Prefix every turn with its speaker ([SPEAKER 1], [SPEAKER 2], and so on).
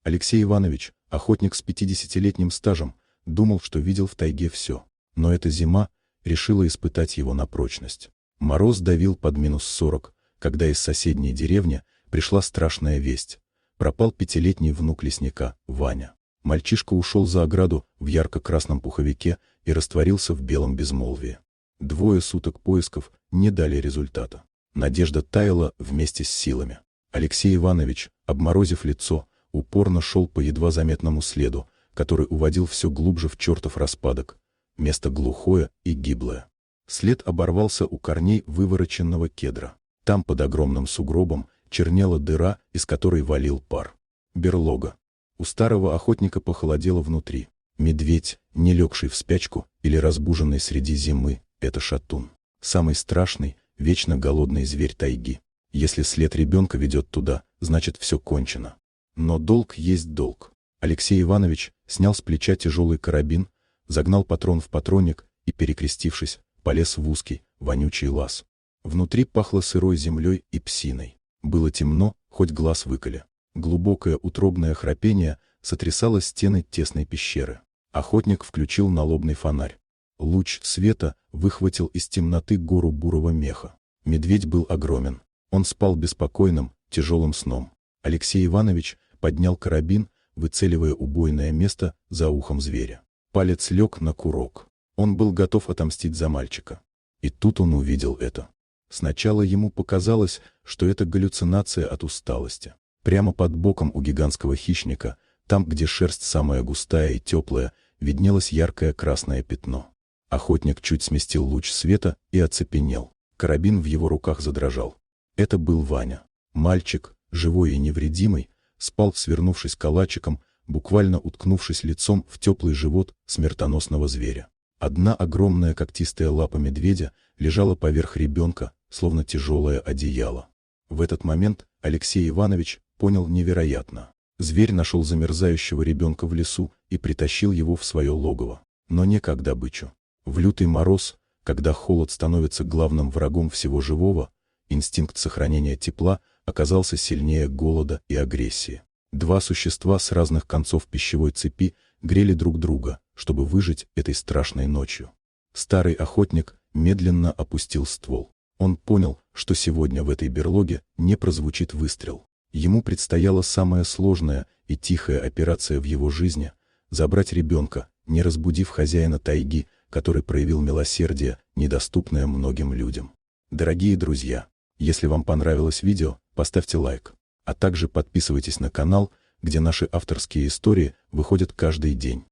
[SPEAKER 1] Алексей Иванович, охотник с 50-летним стажем, думал, что видел в тайге все. Но эта зима решила испытать его на прочность. Мороз давил под -40, когда из соседней деревни пришла страшная весть. Пропал 5-летний внук лесника, Ваня. Мальчишка ушел за ограду в ярко-красном пуховике и растворился в белом безмолвии. 2 суток поисков не дали результата. Надежда таяла вместе с силами. Алексей Иванович, обморозив лицо, упорно шел по едва заметному следу, который уводил все глубже в чертов распадок. Место глухое и гиблое. След оборвался у корней вывороченного кедра. Там под огромным сугробом чернела дыра, из которой валил пар. Берлога. У старого охотника похолодело внутри. Медведь, не легший в спячку или разбуженный среди зимы, это шатун. Самый страшный, вечно голодный зверь тайги. Если след ребенка ведет туда, значит все кончено. Но долг есть долг. Алексей Иванович снял с плеча тяжелый карабин, загнал патрон в патронник и, перекрестившись, полез в узкий, вонючий лаз. Внутри пахло сырой землей и псиной. Было темно, хоть глаз выколи. Глубокое утробное храпение сотрясало стены тесной пещеры. Охотник включил налобный фонарь. Луч света выхватил из темноты гору бурого меха. Медведь был огромен. Он спал беспокойным, тяжелым сном. Алексей Иванович поднял карабин, выцеливая убойное место за ухом зверя. Палец лег на курок. Он был готов отомстить за мальчика. И тут он увидел это. Сначала ему показалось, что это галлюцинация от усталости. Прямо под боком у гигантского хищника, там, где шерсть самая густая и теплая, виднелось яркое красное пятно. Охотник чуть сместил луч света и оцепенел. Карабин в его руках задрожал. Это был Ваня. Мальчик, живой и невредимый, спал, свернувшись калачиком, буквально уткнувшись лицом в теплый живот смертоносного зверя. Одна огромная когтистая лапа медведя лежала поверх ребенка, словно тяжелое одеяло. В этот момент Алексей Иванович понял невероятно. Зверь нашел замерзающего ребенка в лесу и притащил его в свое логово. Но не как добычу. В лютый мороз, когда холод становится главным врагом всего живого, инстинкт сохранения тепла оказался сильнее голода и агрессии. 2 существа с разных концов пищевой цепи грели друг друга, чтобы выжить этой страшной ночью. Старый охотник медленно опустил ствол. Он понял, что сегодня в этой берлоге не прозвучит выстрел. Ему предстояла самая сложная и тихая операция в его жизни — забрать ребенка, не разбудив хозяина тайги, который проявил милосердие, недоступное многим людям. Дорогие друзья, если вам понравилось видео, поставьте лайк, а также подписывайтесь на канал, где наши авторские истории выходят каждый день.